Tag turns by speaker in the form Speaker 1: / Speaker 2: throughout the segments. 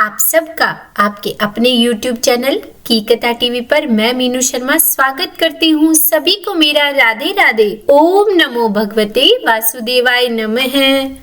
Speaker 1: आप सबका आपके अपने YouTube चैनल की कथा टीवी पर मैं मीनू शर्मा स्वागत करती हूँ। सभी को मेरा राधे राधे। ओम नमो भगवते वासुदेवाय नमः।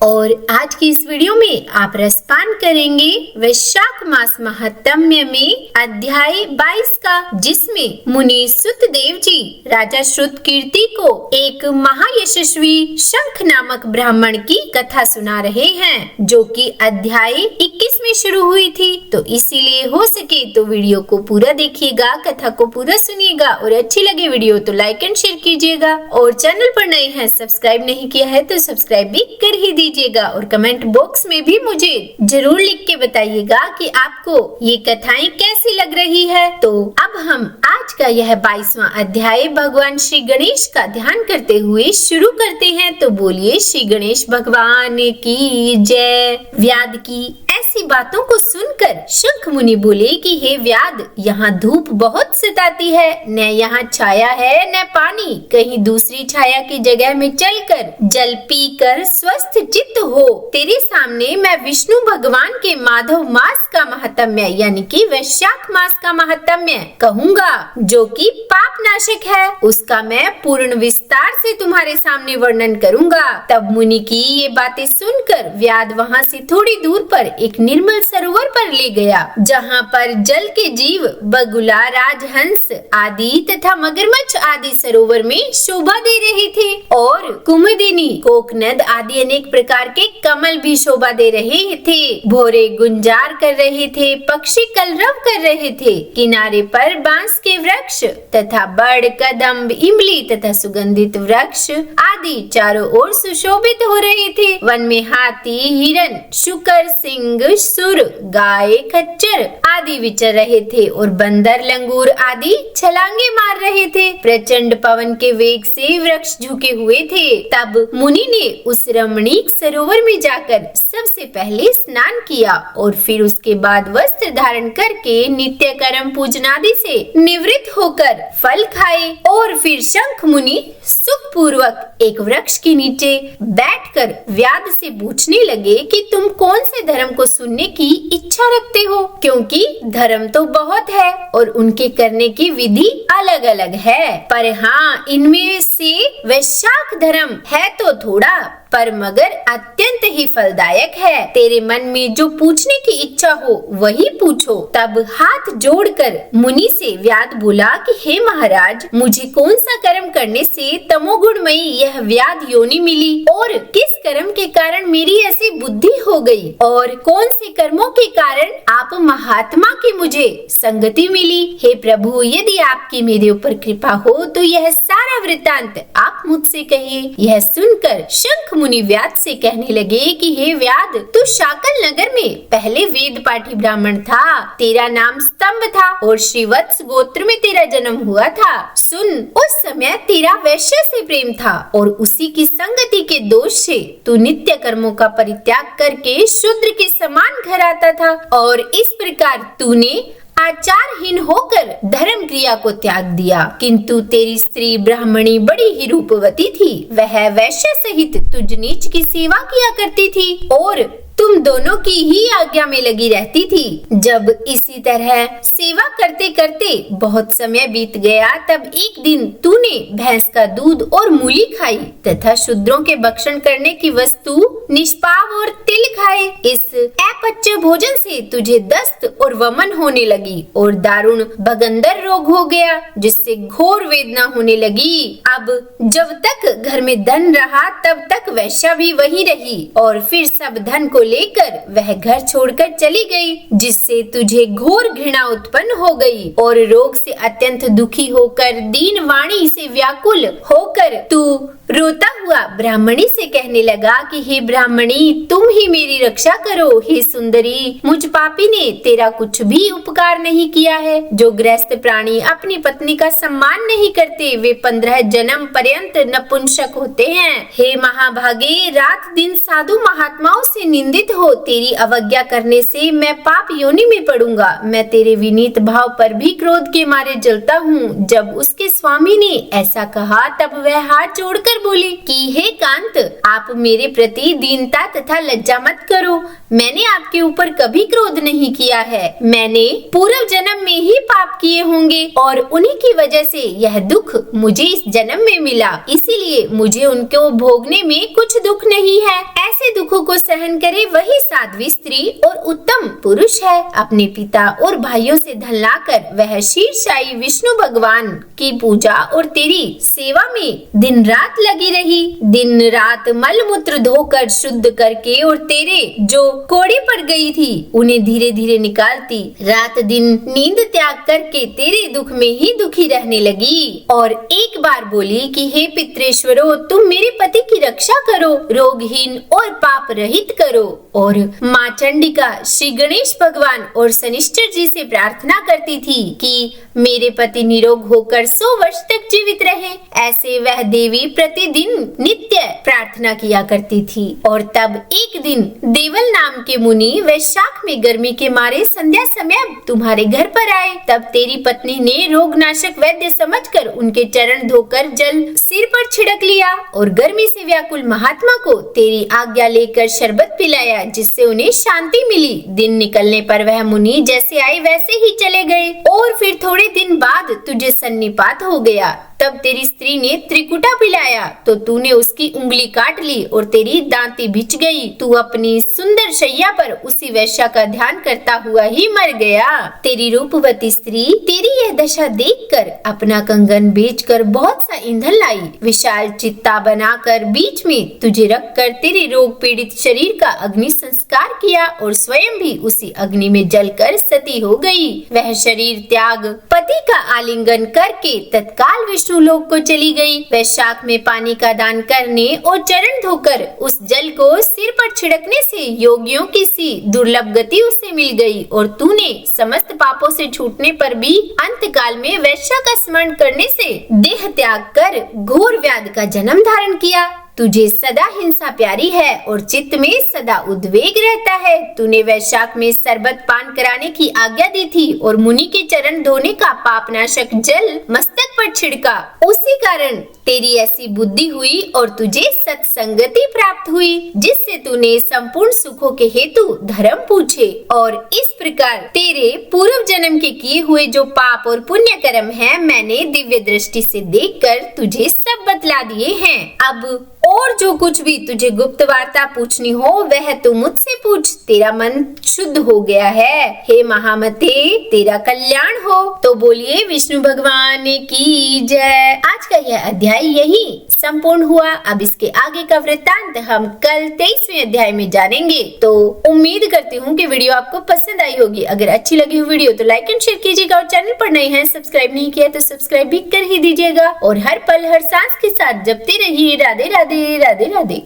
Speaker 1: और आज की इस वीडियो में आप रसपान करेंगे वैशाख मास महात्म्य में अध्याय 22 का, जिसमें मुनि सुतदेव जी राजा श्रुतकीर्ति को एक महायशस्वी शंख नामक ब्राह्मण की कथा सुना रहे हैं, जो कि अध्याय 21 में शुरू हुई थी। तो इसीलिए हो सके तो वीडियो को पूरा देखिएगा, कथा को पूरा सुनिएगा और अच्छी लगे वीडियो तो लाइक एंड शेयर कीजिएगा। और चैनल पर नए हैं, सब्सक्राइब नहीं किया है तो सब्सक्राइब भी कर ही दीजिएगा। और कमेंट बॉक्स में भी मुझे जरूर लिख के बताइएगा कि आपको ये कथाएं कैसी लग रही है। तो अब हम आज का यह 22वां अध्याय भगवान श्री गणेश का ध्यान करते हुए शुरू करते हैं। तो बोलिए श्री गणेश भगवान की जय। व्याध की ऐसी बातों को सुनकर शंख मुनि बोले कि हे व्याध, यहाँ धूप बहुत सताती है, न यहाँ छाया है न पानी। कहीं दूसरी छाया की जगह में चलकर जल पीकर स्वस्थ चित्त हो। तेरे सामने मैं विष्णु भगवान के माधव मास का महात्म्य यानी कि वैशाख मास का महात्म्य कहूँगा, जो कि पाप नाशक है। उसका मैं पूर्ण विस्तार से तुम्हारे सामने वर्णन करूँगा। तब मुनि की ये बातें सुनकर व्याध वहाँ से थोड़ी दूर पर एक निर्मल सरोवर पर ले गया, जहाँ पर जल के जीव बगुला, राजहंस आदि तथा मगरमच्छ आदि सरोवर में शोभा दे रहे थे। और कुमुदिनी, कोकनद आदि अनेक प्रकार के कमल भी शोभा दे रहे थे। भोरे गुंजार कर रहे थे, पक्षी कलरव कर रहे थे। किनारे पर बांस के वृक्ष तथा बड़, कदम्ब, इमली तथा सुगंधित वृक्ष आदि चारों ओर सुशोभित हो रहे थे। वन में हाथी, हिरन, शुकर, सिंह, सुर, गाय, खच्चर आदि विचर रहे थे और बंदर, लंगूर आदि छलांगे मार रहे थे। प्रचंड पवन के वेग से वृक्ष झुके हुए थे। तब मुनि ने उस रमणीक सरोवर में जाकर सबसे पहले स्नान किया और फिर उसके बाद वस्त्र धारण करके नित्य कर्म पूजनादि से निवृत्त होकर फल खाए। और फिर शंख मुनि सुख पूर्वक एक वृक्ष के नीचे बैठकर व्याध से पूछने लगे कि तुम कौन से धर्म को सुनने की इच्छा रखते हो, क्योंकि धर्म तो बहुत है और उनके करने की विधि अलग अलग है, पर हाँ, इनमें से वैशाख धर्म है तो थोड़ा, पर मगर अत्यंत ही फलदायक है। तेरे मन में जो पूछने की इच्छा हो वही पूछो। तब हाथ जोड़कर मुनि से व्याध बोला कि हे महाराज, मुझे कौन सा कर्म करने से तमोगुणमयी यह व्याध योनि मिली और किस कर्म के कारण मेरी ऐसी बुद्धि हो गई, और कौन से कर्मों के कारण आप महात्मा की मुझे संगति मिली। हे प्रभु, यदि आपकी मेरे ऊपर कृपा हो तो यह सारा वृत्तांत आप मुझसे कहिए। यह सुनकर शंख मुनि व्याध से कहने लगे कि हे व्याध, तू शाकल नगर में पहले वेद पाठी ब्राह्मण था। तेरा नाम स्तंभ था और श्रीवत्स गोत्र में तेरा जन्म हुआ था। सुन, उस समय तेरा वैश्य से प्रेम था और उसी की संगति के दोष से तू नित्य कर्मों का परित्याग करके शूद्र के समान घर आता था, और इस प्रकार तूने आचारहीन होकर धर्म क्रिया को त्याग दिया। किंतु तेरी स्त्री ब्राह्मणी बड़ी ही रूपवती थी। वह वैश्य सहित तुझ नीच की सेवा किया करती थी और तुम दोनों की ही आज्ञा में लगी रहती थी। जब इसी तरह सेवा करते करते बहुत समय बीत गया, तब एक दिन तूने भैंस का दूध और मूली खाई तथा शूद्रों के भक्षण करने की वस्तु निष्पाव और तिल खाए। इस अपच भोजन से तुझे दस्त और वमन होने लगी और दारुण भगंदर रोग हो गया, जिससे घोर वेदना होने लगी। अब जब तक घर में धन रहा तब तक वैश्या भी वही रही, और फिर सब धन को लेकर वह घर छोड़कर चली गई, जिससे तुझे घोर घृणा उत्पन्न हो गई और रोग से अत्यंत दुखी होकर दीन वाणी से व्याकुल होकर तू रोता हुआ ब्राह्मणी से कहने लगा कि हे ब्राह्मणी, तुम ही मेरी रक्षा करो। हे सुंदरी, मुझ पापी ने तेरा कुछ भी उपकार नहीं किया है। जो गृहस्थ प्राणी अपनी पत्नी का सम्मान नहीं करते, वे 15 जन्म पर्यंत नपुंसक होते हैं। हे महाभागे, रात दिन साधु महात्माओं से निंदा निंदित हो, तेरी अवज्ञा करने से मैं पाप योनि में पड़ूंगा। मैं तेरे विनीत भाव पर भी क्रोध के मारे जलता हूँ। जब उसके स्वामी ने ऐसा कहा तब वह हाथ जोड़कर बोली कि हे कांत, आप मेरे प्रति दीनता तथा लज्जा मत करो। मैंने आपके ऊपर कभी क्रोध नहीं किया है। मैंने पूर्व जन्म में ही पाप किए होंगे और उन्हीं की वजह से यह दुख मुझे इस जन्म में मिला, इसीलिए मुझे उनको भोगने में कुछ दुख नहीं है। ऐसे दुखों को सहन करे वही साध्वी स्त्री और उत्तम पुरुष है। अपने पिता और भाइयों से धन लाकर वह शीर्षाई विष्णु भगवान की पूजा और तेरी सेवा में दिन रात लगी रही। दिन रात मल मूत्र धोकर शुद्ध करके और तेरे जो कोड़े पड़ गई थी उन्हें धीरे धीरे निकालती। रात दिन नींद त्याग करके तेरे दुख में ही दुखी रहने लगी और एक बार बोली कि हे पितृेश्वरों, तुम मेरे पति की रक्षा करो, रोगहीन और पाप रहित करो। और माँ चंडिका श्री गणेश भगवान और शनिश्चर जी से प्रार्थना करती थी कि मेरे पति निरोग होकर 100 वर्ष तक जीवित रहे। ऐसे वह देवी प्रतिदिन नित्य प्रार्थना किया करती थी। और तब एक दिन देवल नाम के मुनि वैशाख में गर्मी के मारे संध्या समय तुम्हारे घर पर आए। तब तेरी पत्नी ने रोगनाशक वैद्य समझकर उनके चरण धोकर जल सिर पर छिड़क लिया और गर्मी से व्याकुल महात्मा को तेरी आज्ञा लेकर शरबत पिलाया, जिससे उन्हें शांति मिली। दिन निकलने पर वह मुनि जैसे आए वैसे ही चले गए और फिर थोड़े दिन बाद तुझे सन्निपात हो गया। तब तेरी स्त्री ने त्रिकुटा पिलाया तो तूने उसकी उंगली काट ली और तेरी दांती भिच गई। तू अपनी सुंदर शैया पर उसी वैश्या का ध्यान करता हुआ ही मर गया। तेरी रूपवती स्त्री तेरी यह दशा देखकर अपना कंगन बेचकर बहुत सा ईंधन लाई, विशाल चित्ता बनाकर बीच में तुझे रखकर तेरे रोग पीड़ित शरीर का अग्नि संस्कार किया और स्वयं भी उसी अग्नि में जलकर सती हो गई। वह शरीर त्याग पति का आलिंगन करके तत्काल विष्णु लोक को चली गई। वैशाख में पानी का दान करने और चरण धोकर उस जल को सिर पर छिड़कने से योगियों की सी दुर्लभ गति उसे मिल गई और तूने समस्त पापों से छूटने पर भी अंत काल में वैश्या का स्मरण करने से देह त्याग कर घोर व्याध का जन्म धारण किया। तुझे सदा हिंसा प्यारी है और चित्त में सदा उद्वेग रहता है। तूने वैशाख में शरबत पान कराने की आज्ञा दी थी और मुनि के चरण धोने का पापनाशक जल मस्तक पर छिड़का। उसी कारण तेरी ऐसी बुद्धि हुई और तुझे सत्संगति प्राप्त हुई, जिससे तूने संपूर्ण सुखों के हेतु धर्म पूछे। और इस प्रकार तेरे पूर्व जन्म के किए हुए जो पाप और पुण्य कर्म है, मैंने दिव्य दृष्टि से देखकर तुझे सब बतला दिए हैं। अब और जो कुछ भी तुझे गुप्त वार्ता पूछनी हो वह तू मुझसे पूछ। तेरा मन शुद्ध हो गया है। हे महामते, तेरा कल्याण हो। तो बोलिए विष्णु भगवान की जय। आज का यह अध्याय यही संपूर्ण हुआ। अब इसके आगे का वृत्तांत हम कल 23वें अध्याय में जानेंगे। तो उम्मीद करती हूँ कि वीडियो आपको पसंद आई होगी। अगर अच्छी लगी हो वीडियो तो लाइक एंड शेयर कीजिएगा और चैनल पर नए हैं सब्सक्राइब नहीं किया तो सब्सक्राइब भी कर ही दीजिएगा। और हर पल हर सांस के साथ जपते रहिए राधे राधे राधे राधे।